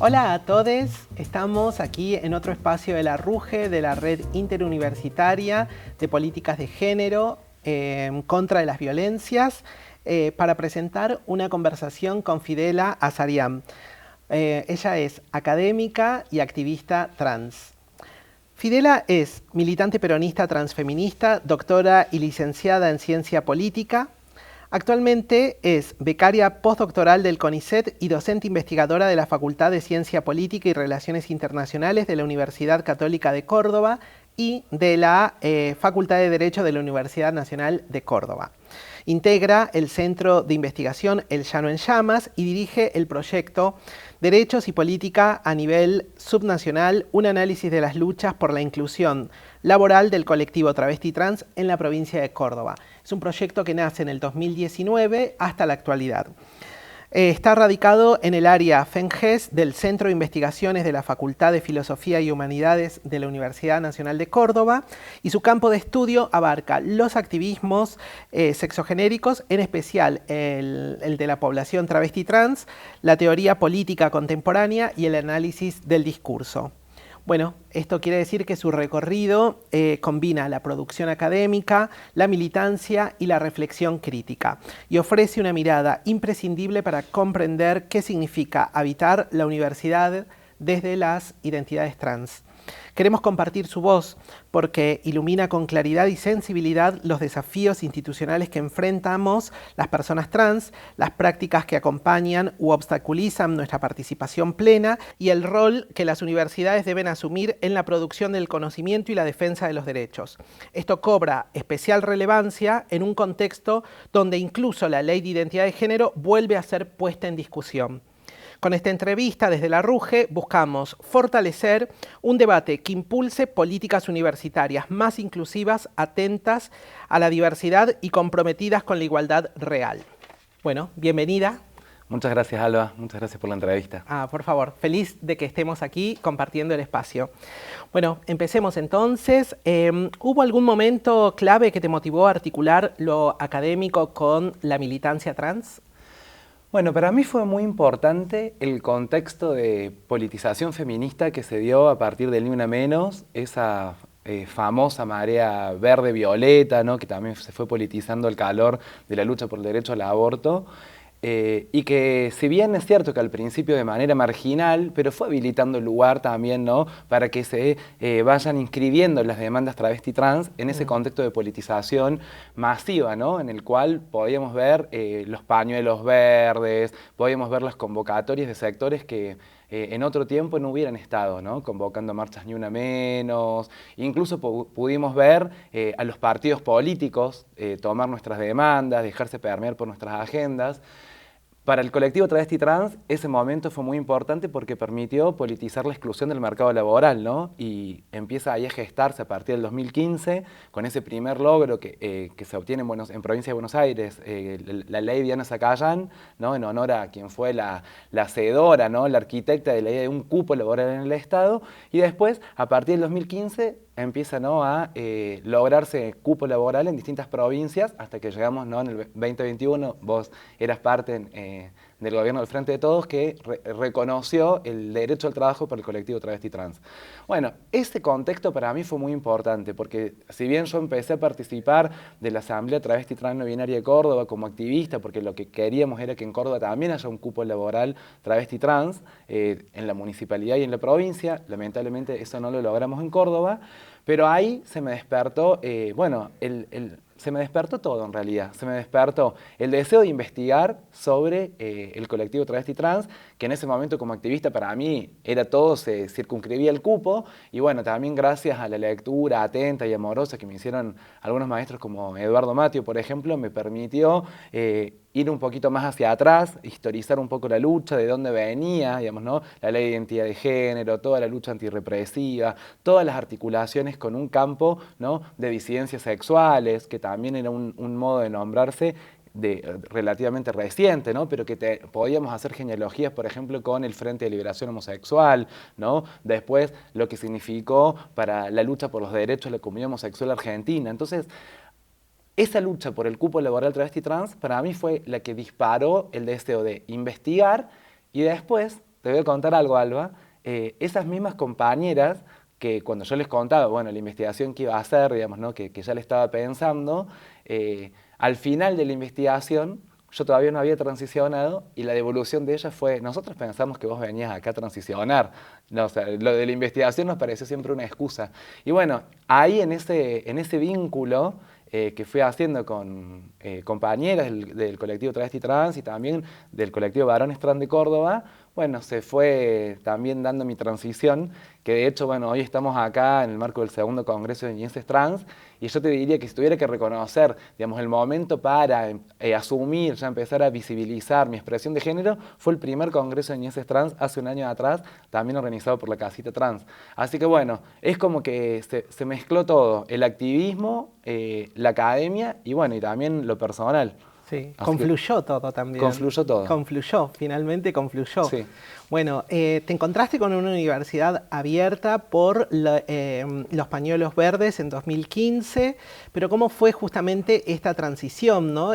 Hola a todos, estamos aquí en otro espacio de la RUGE, de la Red Interuniversitaria de Políticas de Género contra de las Violencias, para presentar una conversación con Fidela Azarian. Ella es académica y activista trans. Fidela es militante peronista transfeminista, doctora y licenciada en Ciencia Política. Actualmente es becaria postdoctoral del CONICET y docente investigadora de la Facultad de Ciencia Política y Relaciones Internacionales de la Universidad Católica de Córdoba y de la Facultad de Derecho de la Universidad Nacional de Córdoba. Integra el Centro de Investigación El Llano en Llamas y dirige el proyecto Derechos y Política a nivel subnacional, un análisis de las luchas por la inclusión laboral del colectivo travesti trans en la provincia de Córdoba. Es un proyecto que nace en el 2019 hasta la actualidad. Está radicado en el área FENGES del Centro de Investigaciones de la Facultad de Filosofía y Humanidades de la Universidad Nacional de Córdoba y su campo de estudio abarca los activismos sexogenéricos, en especial el de la población travesti trans, la teoría política contemporánea y el análisis del discurso. Bueno, esto quiere decir que su recorrido combina la producción académica, la militancia y la reflexión crítica, y ofrece una mirada imprescindible para comprender qué significa habitar la universidad desde las identidades trans. Queremos compartir su voz porque ilumina con claridad y sensibilidad los desafíos institucionales que enfrentamos las personas trans, las prácticas que acompañan u obstaculizan nuestra participación plena y el rol que las universidades deben asumir en la producción del conocimiento y la defensa de los derechos. Esto cobra especial relevancia en un contexto donde incluso la ley de identidad de género vuelve a ser puesta en discusión. Con esta entrevista desde la RUGE buscamos fortalecer un debate que impulse políticas universitarias más inclusivas, atentas a la diversidad y comprometidas con la igualdad real. Bueno, bienvenida. Muchas gracias, Alba. Muchas gracias por la entrevista. Por favor, feliz de que estemos aquí compartiendo el espacio. Bueno, empecemos entonces. ¿Hubo algún momento clave que te motivó a articular lo académico con la militancia trans? Bueno, para mí fue muy importante el contexto de politización feminista que se dio a partir del Ni Una Menos, esa famosa marea verde-violeta, ¿no? Que también se fue politizando al calor de la lucha por el derecho al aborto. Y que si bien es cierto que al principio de manera marginal, pero fue habilitando el lugar también, ¿no? Para que se vayan inscribiendo las demandas travesti trans en ese contexto de politización masiva, ¿no? En el cual podíamos ver los pañuelos verdes, podíamos ver las convocatorias de sectores que en otro tiempo no hubieran estado, ¿no? Convocando marchas Ni Una Menos. Incluso pudimos ver a los partidos políticos tomar nuestras demandas, dejarse permear por nuestras agendas. Para el colectivo travesti trans ese momento fue muy importante porque permitió politizar la exclusión del mercado laboral, ¿no? Y empieza ahí a gestarse a partir del 2015 con ese primer logro que se obtiene en provincia de Buenos Aires, la ley Diana Zacayán, ¿no? En honor a quien fue la hacedora, ¿no? La arquitecta de la idea de un cupo laboral en el Estado, y después a partir del 2015 empieza, ¿no? A lograrse cupo laboral en distintas provincias hasta que llegamos, ¿no? En el 2021, vos eras parte del gobierno del Frente de Todos que reconoció el derecho al trabajo para el colectivo travesti trans. Bueno, ese contexto para mí fue muy importante porque si bien yo empecé a participar de la Asamblea Travesti Trans No Binaria de Córdoba como activista, porque lo que queríamos era que en Córdoba también haya un cupo laboral travesti trans en la municipalidad y en la provincia, lamentablemente eso no lo logramos en Córdoba, pero ahí se me despertó, se me despertó todo en realidad. Se me despertó el deseo de investigar sobre el colectivo travesti trans, que en ese momento como activista para mí era todo, se circunscribía el cupo, y bueno, también gracias a la lectura atenta y amorosa que me hicieron algunos maestros como Eduardo Matio, por ejemplo, me permitió ir un poquito más hacia atrás, historizar un poco la lucha, de dónde venía, digamos, ¿no? La ley de identidad de género, toda la lucha antirrepresiva, todas las articulaciones con un campo, ¿no? De disidencias sexuales, que también era un modo de nombrarse relativamente reciente, ¿no? Pero que podíamos hacer genealogías, por ejemplo, con el Frente de Liberación Homosexual, ¿no? Después, lo que significó para la lucha por los derechos de la comunidad homosexual argentina. Entonces, esa lucha por el cupo laboral travesti trans para mí fue la que disparó el deseo de investigar y después te voy a contar algo, Alba. Esas mismas compañeras que cuando yo les contaba, bueno, la investigación que iba a hacer, digamos, ¿no? que ya le estaba pensando, al final de la investigación yo todavía no había transicionado y la devolución de ella fue, nosotros pensamos que vos venías acá a transicionar, no, o sea, lo de la investigación nos pareció siempre una excusa. Y bueno, ahí en ese vínculo que fui haciendo con compañeras del colectivo Travesti Trans y también del colectivo Varones Trans de Córdoba, bueno, se fue también dando mi transición, que de hecho, bueno, hoy estamos acá en el marco del segundo Congreso de Niñeces Trans, y yo te diría que si tuviera que reconocer, digamos, el momento para asumir, ya empezar a visibilizar mi expresión de género, fue el primer Congreso de Niñeces Trans hace un año atrás, también organizado por la Casita Trans. Así que bueno, es como que se mezcló todo, el activismo, la academia y bueno, y también lo personal. Sí, Así confluyó todo también. confluyó todo. Confluyó, finalmente confluyó. Sí. Bueno, te encontraste con una universidad abierta por los pañuelos verdes en 2015, pero ¿cómo fue justamente esta transición, ¿no?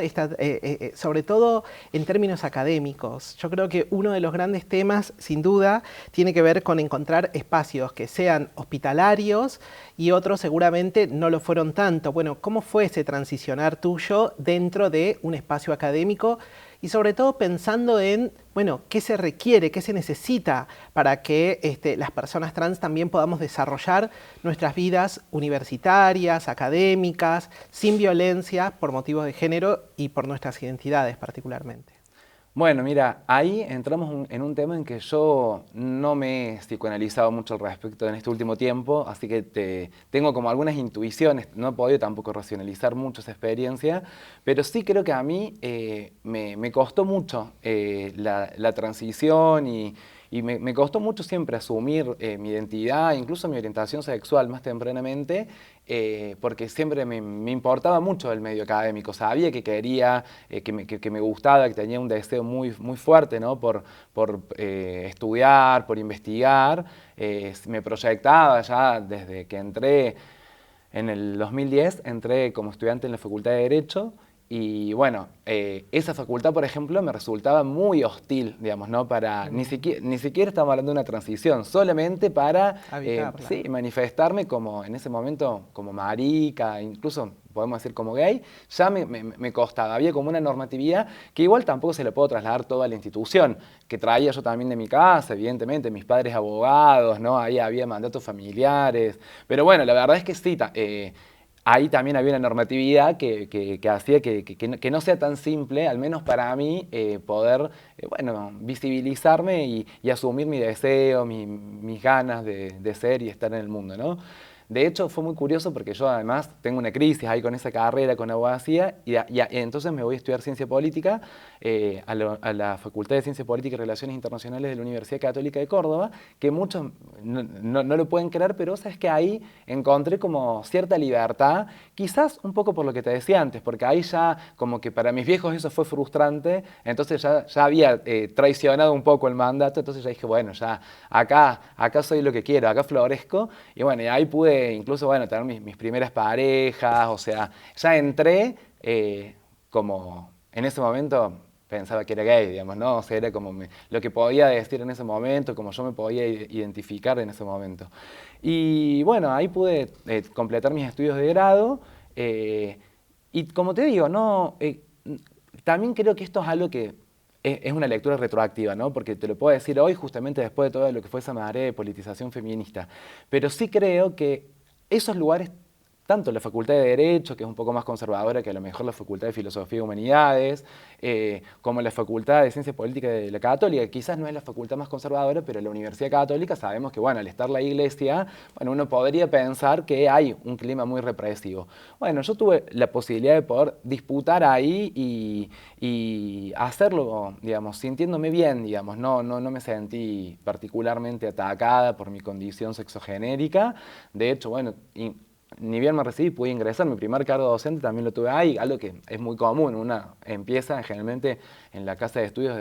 Sobre todo en términos académicos? Yo creo que uno de los grandes temas, sin duda, tiene que ver con encontrar espacios que sean hospitalarios y otros seguramente no lo fueron tanto. Bueno, ¿cómo fue ese transicionar tuyo dentro de un espacio académico? Y sobre todo pensando en, bueno, qué se requiere, qué se necesita para que las personas trans también podamos desarrollar nuestras vidas universitarias, académicas, sin violencia por motivos de género y por nuestras identidades particularmente. Bueno, mira, ahí entramos en un tema en que yo no me he psicoanalizado mucho al respecto en este último tiempo, así que tengo como algunas intuiciones, no he podido tampoco racionalizar mucho esa experiencia, pero sí creo que a mí me costó mucho la transición y me costó mucho siempre asumir mi identidad, incluso mi orientación sexual más tempranamente, porque siempre me importaba mucho el medio académico. Sabía que quería, que me gustaba, que tenía un deseo muy, muy fuerte, ¿no? por estudiar, por investigar. Me proyectaba ya desde que entré en el 2010, entré como estudiante en la Facultad de Derecho. Y bueno, esa facultad, por ejemplo, me resultaba muy hostil, digamos, ¿no? Ni siquiera estamos hablando de una transición, solamente para Habitarla. sí, manifestarme como, en ese momento, como marica, incluso podemos decir como gay, ya me costaba. Había como una normatividad que igual tampoco se le puedo trasladar toda la institución, que traía yo también de mi casa, evidentemente, mis padres abogados, ¿no? Ahí había mandatos familiares, pero bueno, la verdad es que sí, ahí también había una normatividad que hacía que no sea tan simple, al menos para mí, poder bueno, visibilizarme y asumir mi deseo, mis ganas de ser y estar en el mundo, ¿no? De hecho, fue muy curioso porque yo además tengo una crisis ahí con esa carrera, con abogacía, y entonces me voy a estudiar Ciencia Política a la Facultad de Ciencia Política y Relaciones Internacionales de la Universidad Católica de Córdoba, que muchos no lo pueden creer, pero sabes que ahí encontré como cierta libertad, quizás un poco por lo que te decía antes, porque ahí ya como que para mis viejos eso fue frustrante, entonces ya había traicionado un poco el mandato, entonces ya dije, bueno, ya acá soy lo que quiero, acá florezco, y bueno, y ahí pude incluso, bueno, tener mis primeras parejas, o sea, ya entré como en ese momento pensaba que era gay, digamos, ¿no? O sea, era como lo que podía decir en ese momento, como yo me podía identificar en ese momento. Y bueno, ahí pude completar mis estudios de grado y como te digo, no, también creo que esto es algo que es una lectura retroactiva, ¿no? Porque te lo puedo decir hoy justamente después de todo lo que fue esa marea de politización feminista. Pero sí creo que esos lugares, tanto la Facultad de Derecho, que es un poco más conservadora que a lo mejor la Facultad de Filosofía y Humanidades, como la Facultad de Ciencia Política de la Católica, que quizás no es la facultad más conservadora, pero la Universidad Católica sabemos que, bueno, al estar la Iglesia, bueno, uno podría pensar que hay un clima muy represivo. Bueno, yo tuve la posibilidad de poder disputar ahí y hacerlo, digamos, sintiéndome bien, digamos, no me sentí particularmente atacada por mi condición sexogenérica. De hecho, bueno, ni bien me recibí, pude ingresar. Mi primer cargo docente también lo tuve ahí, algo que es muy común. Una empieza generalmente en la casa de estudios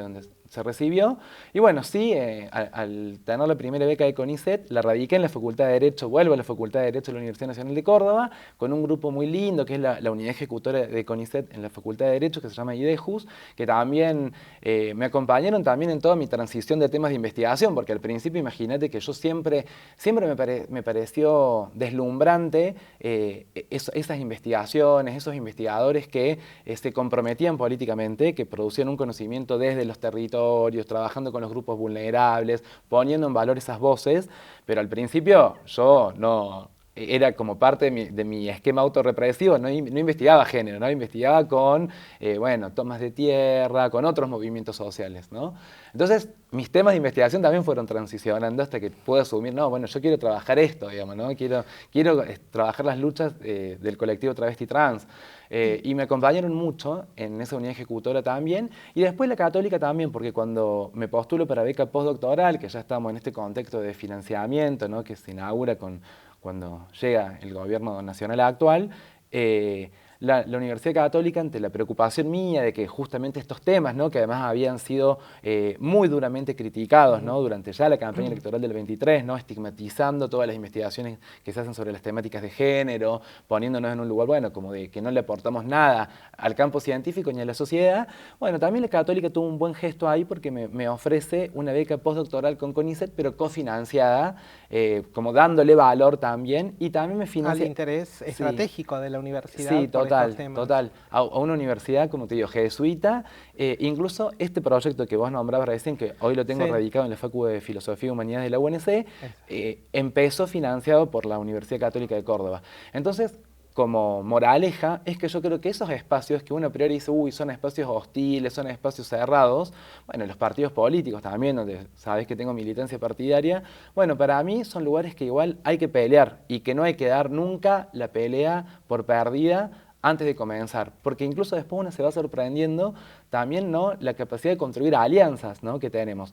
se recibió. Y bueno, sí, al tener la primera beca de CONICET, la radiqué en la Facultad de Derecho, vuelvo a la Facultad de Derecho de la Universidad Nacional de Córdoba, con un grupo muy lindo, que es la unidad ejecutora de CONICET en la Facultad de Derecho, que se llama IDEJUS, que también me acompañaron también en toda mi transición de temas de investigación, porque al principio imagínate que yo siempre me pareció deslumbrante esas investigaciones, esos investigadores que se comprometían políticamente, que producían un conocimiento desde los territorios, trabajando con los grupos vulnerables, poniendo en valor esas voces, pero al principio yo no... Era como parte de mi esquema autorrepresivo, no investigaba género, ¿no? Investigaba con, bueno, tomas de tierra, con otros movimientos sociales, ¿no? Entonces, mis temas de investigación también fueron transicionando hasta que puedo asumir, no, bueno, yo quiero trabajar esto, digamos, ¿no? Quiero trabajar las luchas del colectivo travesti trans. Y me acompañaron mucho en esa unidad ejecutora también, y después la Católica también, porque cuando me postulo para beca postdoctoral, que ya estamos en este contexto de financiamiento, ¿no? Que se inaugura cuando llega el gobierno nacional actual, la Universidad Católica, ante la preocupación mía de que justamente estos temas, ¿no? Que además habían sido muy duramente criticados, ¿no? Durante ya la campaña electoral del 23, ¿no? Estigmatizando todas las investigaciones que se hacen sobre las temáticas de género, poniéndonos en un lugar, bueno, como de que no le aportamos nada al campo científico ni a la sociedad. Bueno, también la Católica tuvo un buen gesto ahí porque me ofrece una beca postdoctoral con CONICET, pero cofinanciada, como dándole valor también, y también me financia... Al interés estratégico de la universidad. Sí, por estos temas. Total. A una universidad, como te digo, jesuita. Incluso este proyecto que vos nombrabas recién, que hoy lo tengo radicado en la Facu de Filosofía y Humanidades de la UNC, empezó financiado por la Universidad Católica de Córdoba. Entonces, como moraleja, es que yo creo que esos espacios que uno a priori dice, uy, son espacios hostiles, son espacios cerrados, bueno, los partidos políticos también, donde sabés que tengo militancia partidaria, bueno, para mí son lugares que igual hay que pelear y que no hay que dar nunca la pelea por perdida antes de comenzar, porque incluso después uno se va sorprendiendo también, ¿no? La capacidad de construir alianzas, ¿no? Que tenemos.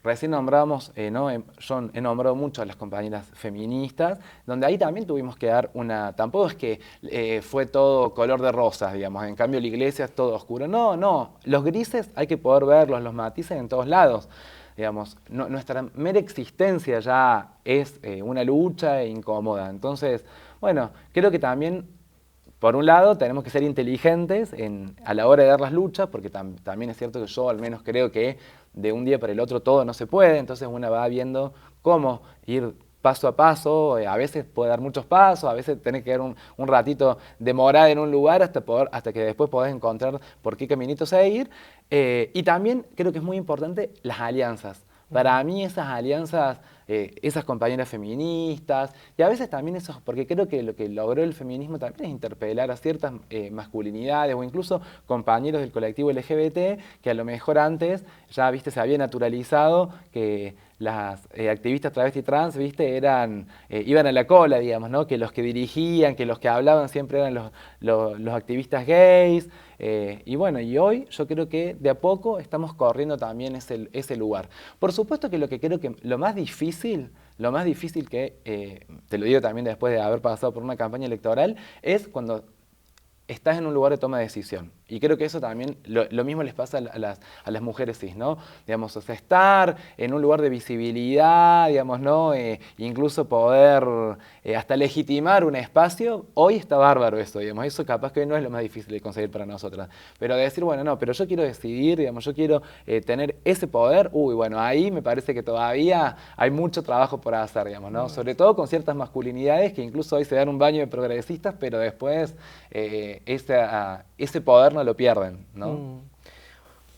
Recién nombrábamos, ¿no? Yo he nombrado mucho a las compañeras feministas, donde ahí también tuvimos que dar una... Tampoco es que fue todo color de rosas, digamos, en cambio la iglesia es todo oscuro. No, los grises hay que poder verlos, los matices en todos lados. Digamos, nuestra mera existencia ya es una lucha incómoda. Entonces, bueno, creo que también... Por un lado, tenemos que ser inteligentes a la hora de dar las luchas, porque también es cierto que yo al menos creo que de un día para el otro todo no se puede, entonces uno va viendo cómo ir paso a paso, a veces puede dar muchos pasos, a veces tenés que dar un ratito de morada en un lugar hasta que después podés encontrar por qué caminito seguir. Y también creo que es muy importante las alianzas. Para mí esas alianzas, esas compañeras feministas, y a veces también esos, porque creo que lo que logró el feminismo también es interpelar a ciertas masculinidades o incluso compañeros del colectivo LGBT que a lo mejor antes ya, viste, se había naturalizado que las activistas travesti trans, viste, iban a la cola, digamos, ¿no? Que los que dirigían, que los que hablaban siempre eran los activistas gays. Y bueno, y hoy yo creo que de a poco estamos corriendo también ese lugar. Por supuesto que lo que creo que lo más difícil que, te lo digo también después de haber pasado por una campaña electoral, es cuando estás en un lugar de toma de decisión. Y creo que eso también, lo mismo les pasa a las mujeres cis, ¿no? Digamos, o sea, estar en un lugar de visibilidad, digamos, ¿no? Incluso poder hasta legitimar un espacio, hoy está bárbaro eso, digamos, eso capaz que no es lo más difícil de conseguir para nosotras. Pero de decir, bueno, no, pero yo quiero decidir, digamos, yo quiero tener ese poder, bueno, ahí me parece que todavía hay mucho trabajo por hacer, digamos, ¿no? Sobre todo con ciertas masculinidades que incluso hoy se dan un baño de progresistas, pero después ese poder no lo pierden, ¿no?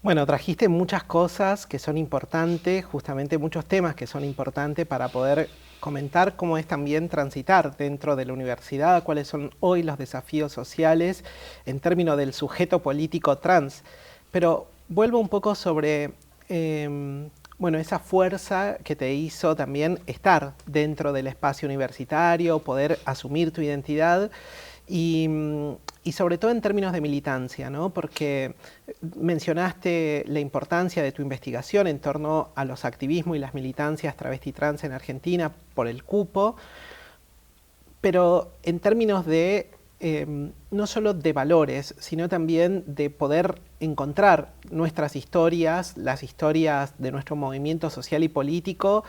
Bueno, trajiste muchas cosas que son importantes, justamente muchos temas que son importantes para poder comentar cómo es también transitar dentro de la universidad, cuáles son hoy los desafíos sociales en términos del sujeto político trans. Pero vuelvo un poco sobre bueno, esa fuerza que te hizo también estar dentro del espacio universitario, poder asumir tu identidad y sobre todo en términos de militancia, ¿no? Porque mencionaste la importancia de tu investigación en torno a los activismos y las militancias travesti trans en Argentina por el cupo, pero en términos de no solo de valores, sino también de poder encontrar nuestras historias, las historias de nuestro movimiento social y político,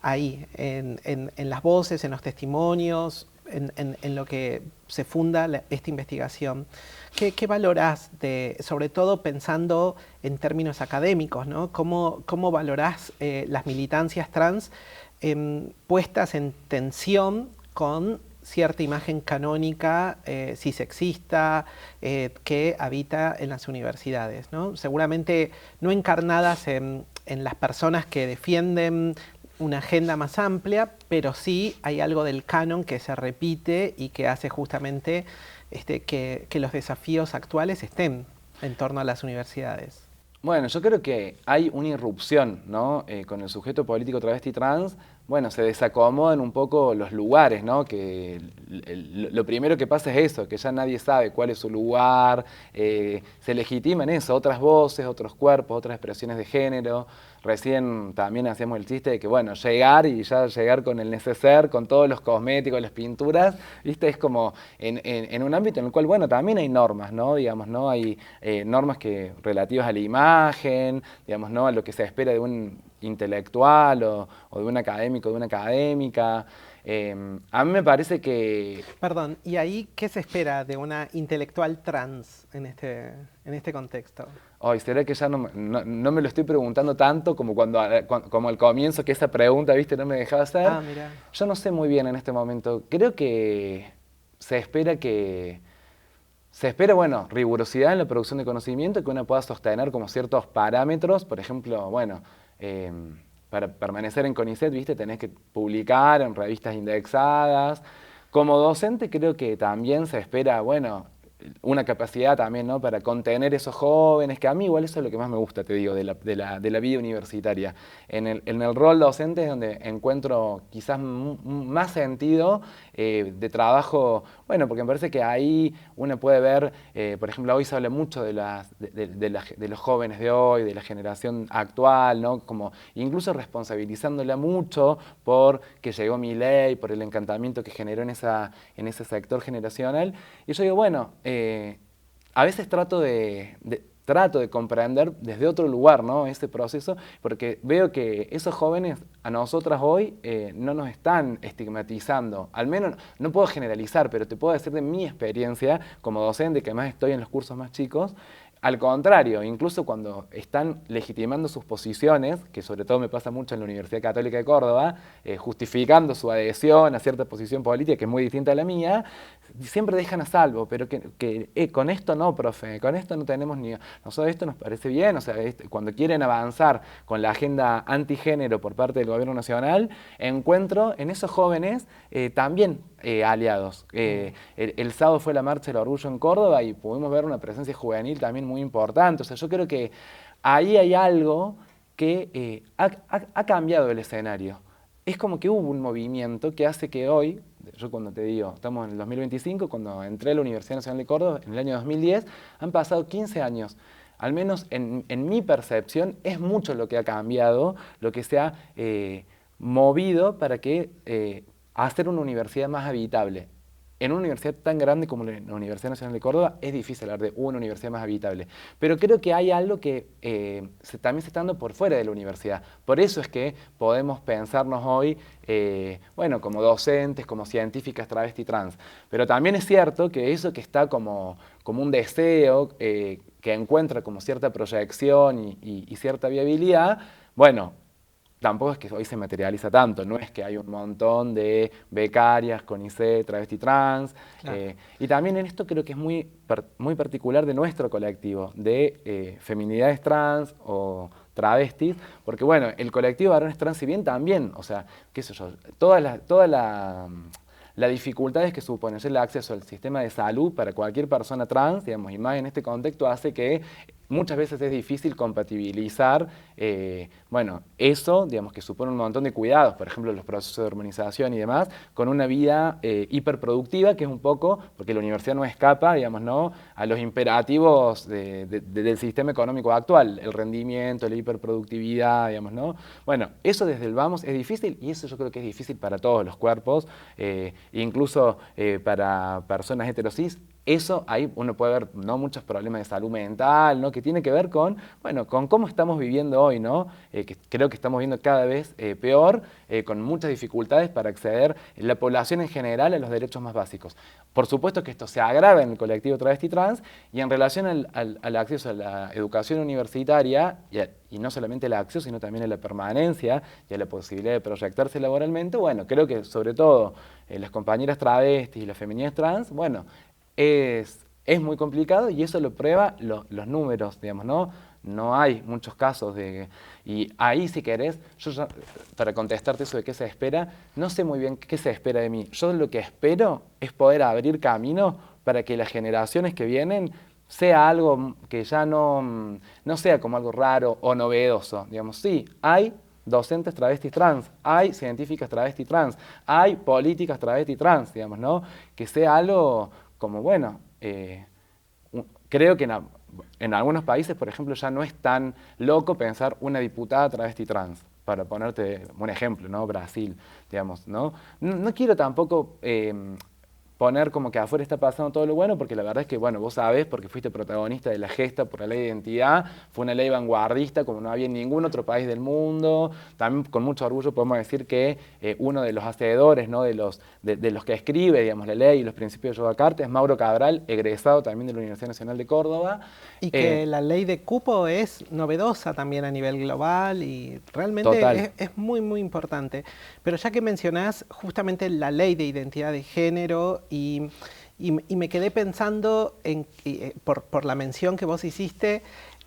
ahí, en las voces, en los testimonios, en lo que se funda esta investigación. ¿Qué valorás, sobre todo pensando en términos académicos, ¿no? ¿Cómo valorás las militancias trans puestas en tensión con cierta imagen canónica cisexista que habita en las universidades, ¿no? Seguramente no encarnadas en las personas que defienden una agenda más amplia, pero sí hay algo del canon que se repite y que hace justamente que los desafíos actuales estén en torno a las universidades. Bueno, yo creo que hay una irrupción, ¿no? Con el sujeto político travesti trans, bueno, se desacomodan un poco los lugares, ¿no? Que lo primero que pasa es eso, que ya nadie sabe cuál es su lugar, se legitiman eso, otras voces, otros cuerpos, otras expresiones de género. Recién también hacíamos el chiste de que, bueno, llegar con el neceser, con todos los cosméticos, las pinturas, ¿viste? Es como en un ámbito en el cual, bueno, también hay normas, ¿no? Digamos, ¿no? Hay normas relativas a la imagen, digamos, ¿no? A lo que se espera de un intelectual o de un académico, de una académica. A mí me parece que... Perdón, ¿y ahí qué se espera de una intelectual trans en este contexto? Ay, ¿será que ya no me lo estoy preguntando tanto como como al comienzo, que esa pregunta, viste, no me dejaba hacer? Ah, mira. Yo no sé muy bien en este momento. Creo que se espera, bueno, rigurosidad en la producción de conocimiento, que uno pueda sostener como ciertos parámetros. Por ejemplo, bueno, para permanecer en CONICET, viste, tenés que publicar en revistas indexadas. Como docente creo que también se espera, bueno, una capacidad también, ¿no? Para contener esos jóvenes, que a mí igual eso es lo que más me gusta, te digo, de la vida universitaria. En el rol docente es donde encuentro quizás más sentido de trabajo, bueno, porque me parece que ahí uno puede ver, por ejemplo, hoy se habla mucho de los jóvenes de hoy, de la generación actual, ¿no? Como incluso responsabilizándola mucho por que llegó Milei, por el encantamiento que generó en ese sector generacional. Y yo digo, bueno, a veces trato de comprender desde otro lugar, ¿no? Ese proceso, porque veo que esos jóvenes a nosotras hoy no nos están estigmatizando. Al menos, no puedo generalizar, pero te puedo decir de mi experiencia como docente, que además estoy en los cursos más chicos. Al contrario, incluso cuando están legitimando sus posiciones, que sobre todo me pasa mucho en la Universidad Católica de Córdoba, justificando su adhesión a cierta posición política que es muy distinta a la mía, siempre dejan a salvo, pero con esto no, profe, con esto no tenemos ni... Nosotros esto nos parece bien, o sea, cuando quieren avanzar con la agenda antigénero por parte del gobierno nacional, encuentro en esos jóvenes también aliados. El sábado fue la Marcha del Orgullo en Córdoba y pudimos ver una presencia juvenil también muy importante. O sea, yo creo que ahí hay algo que ha cambiado el escenario. Es como que hubo un movimiento que hace que hoy, yo cuando te digo, estamos en el 2025, cuando entré a la Universidad Nacional de Córdoba en el año 2010, han pasado 15 años. Al menos en mi percepción es mucho lo que ha cambiado, lo que se ha movido para hacer una universidad más habitable. En una universidad tan grande como la Universidad Nacional de Córdoba es difícil hablar de una universidad más habitable. Pero creo que hay algo que también se está dando por fuera de la universidad. Por eso es que podemos pensarnos hoy, bueno, como docentes, como científicas travesti trans. Pero también es cierto que eso que está como un deseo, que encuentra como cierta proyección y cierta viabilidad, bueno, tampoco es que hoy se materializa tanto, no es que hay un montón de becarias, CONICET, travesti trans, claro. Y también en esto creo que es muy particular de nuestro colectivo, de feminidades trans o travestis, porque bueno, el colectivo de varones trans, si bien también, o sea, qué sé yo, toda las dificultades que supone el acceso al sistema de salud para cualquier persona trans, digamos, y más en este contexto, hace que muchas veces es difícil compatibilizar, bueno, eso, digamos, que supone un montón de cuidados, por ejemplo, los procesos de hormonización y demás, con una vida hiperproductiva, que es un poco, porque la universidad no escapa, digamos, ¿no?, a los imperativos del sistema económico actual, el rendimiento, la hiperproductividad, digamos, ¿no? Bueno, eso desde el vamos es difícil, y eso yo creo que es difícil para todos los cuerpos, incluso para personas heterosis. Eso ahí uno puede ver, ¿no?, muchos problemas de salud mental, ¿no?, que tiene que ver con, bueno, con cómo estamos viviendo hoy, ¿no? Que creo que estamos viendo cada vez peor, con muchas dificultades para acceder la población en general a los derechos más básicos. Por supuesto que esto se agrava en el colectivo travesti trans, y en relación al acceso a la educación universitaria, y no solamente el acceso, sino también a la permanencia y a la posibilidad de proyectarse laboralmente, bueno, creo que sobre todo las compañeras travestis y las feministas trans, bueno, es muy complicado, y eso lo prueba los números, digamos, ¿no? No hay muchos casos y ahí, si querés, yo ya, para contestarte eso de qué se espera, no sé muy bien qué se espera de mí. Yo lo que espero es poder abrir camino para que las generaciones que vienen sea algo que ya no sea como algo raro o novedoso. Digamos, sí, hay docentes travestis trans, hay científicas travestis trans, hay políticas travestis trans, digamos, ¿no? Que sea algo como, bueno, creo que en algunos países, por ejemplo, ya no es tan loco pensar una diputada travesti trans, para ponerte un ejemplo, ¿no? Brasil, digamos, ¿no? No quiero tampoco poner como que afuera está pasando todo lo bueno, porque la verdad es que, bueno, vos sabés, porque fuiste protagonista de la gesta por la ley de identidad, fue una ley vanguardista como no había en ningún otro país del mundo. También con mucho orgullo podemos decir que uno de los hacedores, ¿no?, de los que escribe, digamos, la ley y los principios de Yoga Carta es Mauro Cabral, egresado también de la Universidad Nacional de Córdoba. Y que la ley de cupo es novedosa también a nivel global y realmente Total. es muy, muy importante. Pero ya que mencionás justamente la ley de identidad de género y me quedé pensando, por la mención que vos hiciste,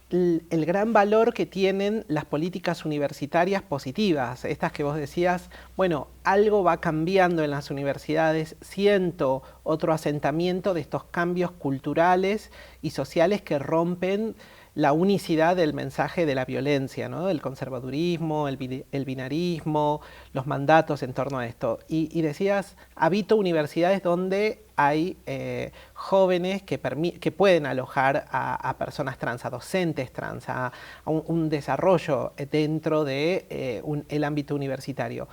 el gran valor que tienen las políticas universitarias positivas, estas que vos decías, bueno, algo va cambiando en las universidades, siento otro asentamiento de estos cambios culturales y sociales que rompen la unicidad del mensaje de la violencia, ¿no?, del conservadurismo, el binarismo, los mandatos en torno a esto. Y decías, habito universidades donde hay jóvenes que pueden alojar a personas trans, a docentes trans, a un desarrollo dentro de el ámbito universitario.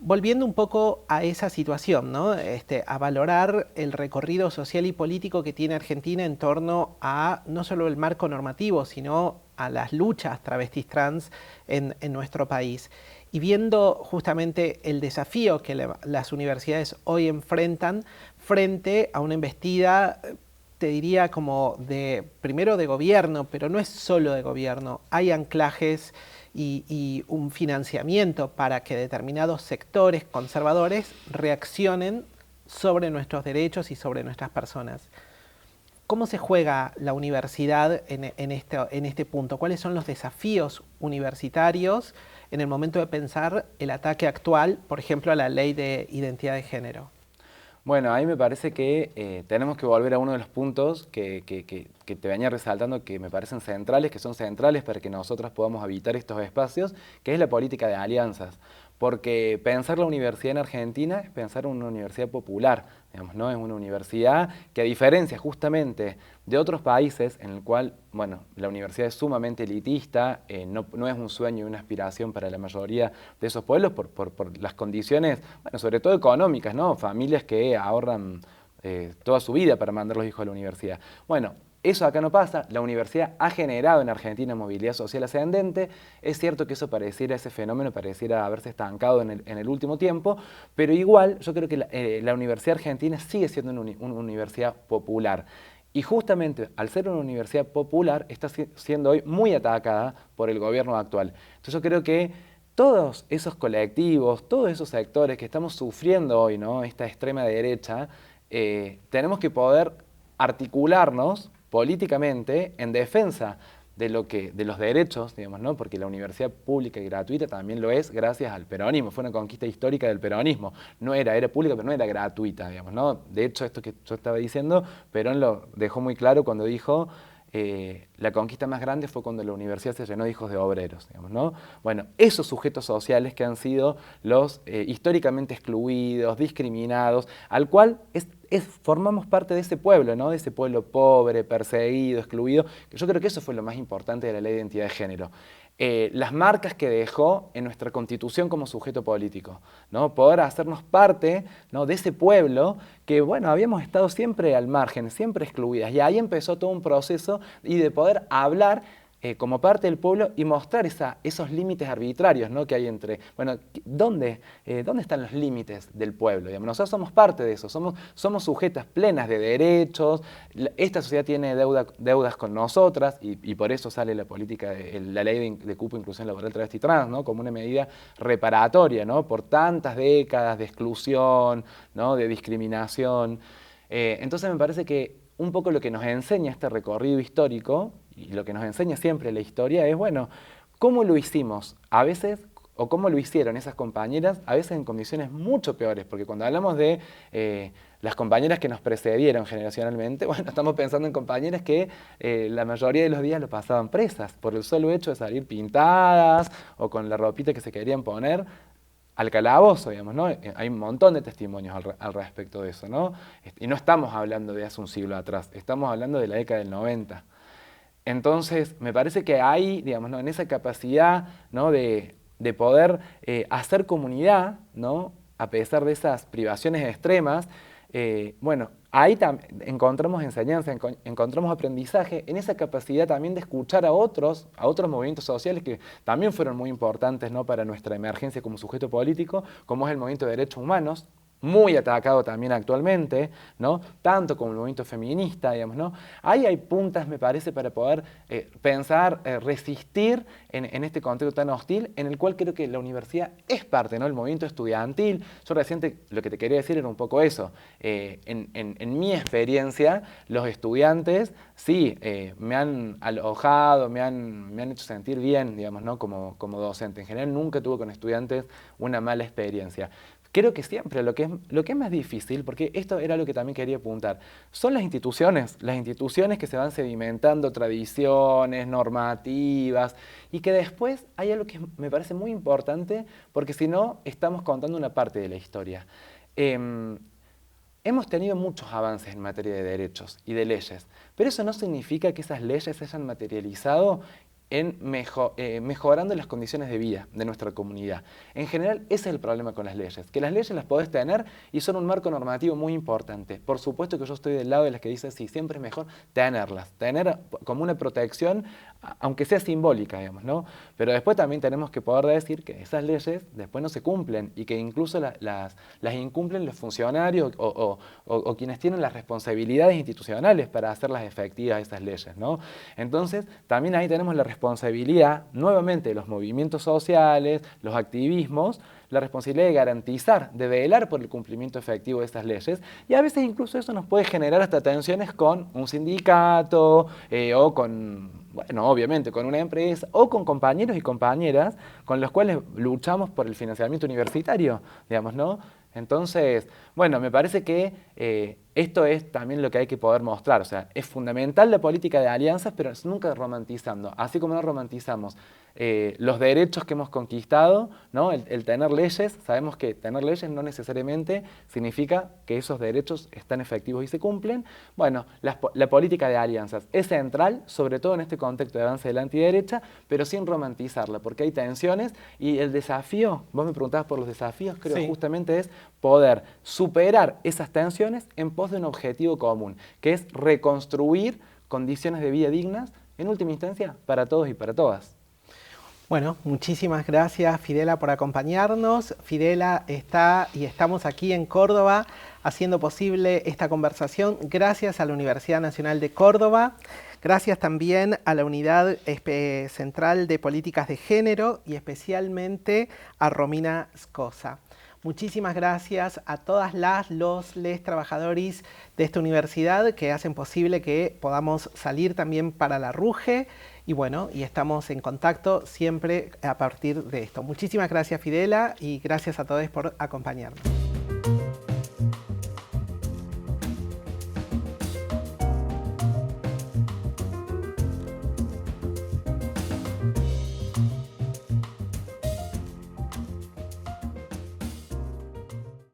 Volviendo un poco a esa situación, ¿no?, a valorar el recorrido social y político que tiene Argentina en torno a no solo el marco normativo, sino a las luchas travestis trans en nuestro país. Y viendo justamente el desafío que las universidades hoy enfrentan frente a una embestida, te diría como primero de gobierno, pero no es solo de gobierno, hay anclajes y un financiamiento para que determinados sectores conservadores reaccionen sobre nuestros derechos y sobre nuestras personas. ¿Cómo se juega la universidad en este punto? ¿Cuáles son los desafíos universitarios en el momento de pensar el ataque actual, por ejemplo, a la ley de identidad de género? Bueno, ahí me parece que tenemos que volver a uno de los puntos que te venía resaltando, que me parecen centrales, que son centrales para que nosotros podamos habitar estos espacios, que es la política de alianzas. Porque pensar la universidad en Argentina es pensar en una universidad popular, digamos, ¿no? Es una universidad que, a diferencia justamente de otros países en el cual, bueno, la universidad es sumamente elitista, no es un sueño y una aspiración para la mayoría de esos pueblos por las condiciones, bueno, sobre todo económicas, ¿no? Familias que ahorran toda su vida para mandar los hijos a la universidad. Bueno, eso acá no pasa. La universidad ha generado en Argentina movilidad social ascendente. Es cierto que ese fenómeno pareciera haberse estancado en el último tiempo, pero igual yo creo que la Universidad Argentina sigue siendo una universidad popular. Y justamente al ser una universidad popular está siendo hoy muy atacada por el gobierno actual. Entonces yo creo que todos esos colectivos, todos esos sectores que estamos sufriendo hoy, ¿no?, esta extrema derecha, tenemos que poder articularnos políticamente en defensa de los derechos, digamos, ¿no?, porque la universidad pública y gratuita también lo es gracias al peronismo, fue una conquista histórica del peronismo, era pública pero no era gratuita, digamos, ¿no? De hecho, esto que yo estaba diciendo, Perón lo dejó muy claro cuando dijo la conquista más grande fue cuando la universidad se llenó de hijos de obreros, digamos, ¿no? Bueno, esos sujetos sociales que han sido los históricamente excluidos, discriminados, al cual formamos parte de ese pueblo, ¿no? De ese pueblo pobre, perseguido, excluido, que yo creo que eso fue lo más importante de la Ley de Identidad de Género. Las marcas que dejó en nuestra Constitución como sujeto político, ¿no? Poder hacernos parte, ¿no? De ese pueblo que, bueno, habíamos estado siempre al margen, siempre excluidas, y ahí empezó todo un proceso y de poder hablar como parte del pueblo y mostrar esos límites arbitrarios, ¿no? Que hay entre, bueno, ¿dónde están los límites del pueblo? Digamos, nosotros somos parte de eso, somos sujetas plenas de derechos, esta sociedad tiene deudas con nosotras y por eso sale la política, la ley de cupo, inclusión laboral, travesti, trans, ¿no? Como una medida reparatoria, ¿no? Por tantas décadas de exclusión, ¿no? De discriminación. Entonces me parece que un poco lo que nos enseña este recorrido histórico y lo que nos enseña siempre la historia es, bueno, cómo lo hicimos a veces, o cómo lo hicieron esas compañeras, a veces en condiciones mucho peores, porque cuando hablamos de las compañeras que nos precedieron generacionalmente, bueno, estamos pensando en compañeras que la mayoría de los días lo pasaban presas, por el solo hecho de salir pintadas, o con la ropita que se querían poner, al calabozo, digamos, ¿no? Hay un montón de testimonios al respecto de eso, ¿no? Y no estamos hablando de hace un siglo atrás, estamos hablando de la década del 90. Entonces, me parece que hay, digamos, ¿no? En esa capacidad, ¿no? de poder hacer comunidad, ¿no? A pesar de esas privaciones extremas, bueno, ahí encontramos enseñanza, encontramos aprendizaje, en esa capacidad también de escuchar a otros movimientos sociales que también fueron muy importantes, ¿no? Para nuestra emergencia como sujeto político, como es el movimiento de derechos humanos, muy atacado también actualmente, ¿no? Tanto como el movimiento feminista, digamos, ¿no? Ahí hay puntas, me parece, para poder pensar, resistir en este contexto tan hostil, en el cual creo que la universidad es parte, ¿no? El movimiento estudiantil. Yo recién lo que te quería decir era un poco eso. En mi experiencia, los estudiantes sí me han alojado, me han hecho sentir bien, digamos, ¿no? Como docente. En general nunca tuve con estudiantes una mala experiencia. Creo que siempre lo que es más difícil, porque esto era lo que también quería apuntar, son las instituciones que se van sedimentando, tradiciones, normativas, y que después hay algo que me parece muy importante, porque si no, estamos contando una parte de la historia. Hemos tenido muchos avances en materia de derechos y de leyes, pero eso no significa que esas leyes se hayan materializado en mejorando las condiciones de vida de nuestra comunidad. En general, ese es el problema con las leyes, que las leyes las podés tener y son un marco normativo muy importante. Por supuesto que yo estoy del lado de las que dicen, sí, siempre es mejor tenerlas, tener como una protección, aunque sea simbólica, digamos, ¿no? Pero después también tenemos que poder decir que esas leyes después no se cumplen y que incluso las incumplen los funcionarios o quienes tienen las responsabilidades institucionales para hacerlas efectivas esas leyes, ¿no? Entonces, también ahí tenemos la responsabilidad, nuevamente, de los movimientos sociales, los activismos, la responsabilidad de garantizar, de velar por el cumplimiento efectivo de estas leyes, y a veces incluso eso nos puede generar hasta tensiones con un sindicato o con, bueno, obviamente con una empresa o con compañeros y compañeras con los cuales luchamos por el financiamiento universitario, digamos, ¿no? Entonces, bueno, me parece que esto es también lo que hay que poder mostrar. O sea, es fundamental la política de alianzas, pero nunca romantizando. Así como no romantizamos los derechos que hemos conquistado, ¿no? El tener leyes, sabemos que tener leyes no necesariamente significa que esos derechos están efectivos y se cumplen. Bueno, la política de alianzas es central, sobre todo en este contexto de avance de la antiderecha, pero sin romantizarla, porque hay tensiones y el desafío, vos me preguntabas por los desafíos, creo que justamente es poder superar esas tensiones en pos de un objetivo común, que es reconstruir condiciones de vida dignas, en última instancia, para todos y para todas. Bueno, muchísimas gracias, Fidela, por acompañarnos. Fidela está y estamos aquí en Córdoba haciendo posible esta conversación gracias a la Universidad Nacional de Córdoba, gracias también a la Unidad Central de Políticas de Género y especialmente a Romina Scosa. Muchísimas gracias a todas les trabajadores de esta universidad que hacen posible que podamos salir también para la RUGE y bueno, y estamos en contacto siempre a partir de esto. Muchísimas gracias, Fidela, y gracias a todos por acompañarnos.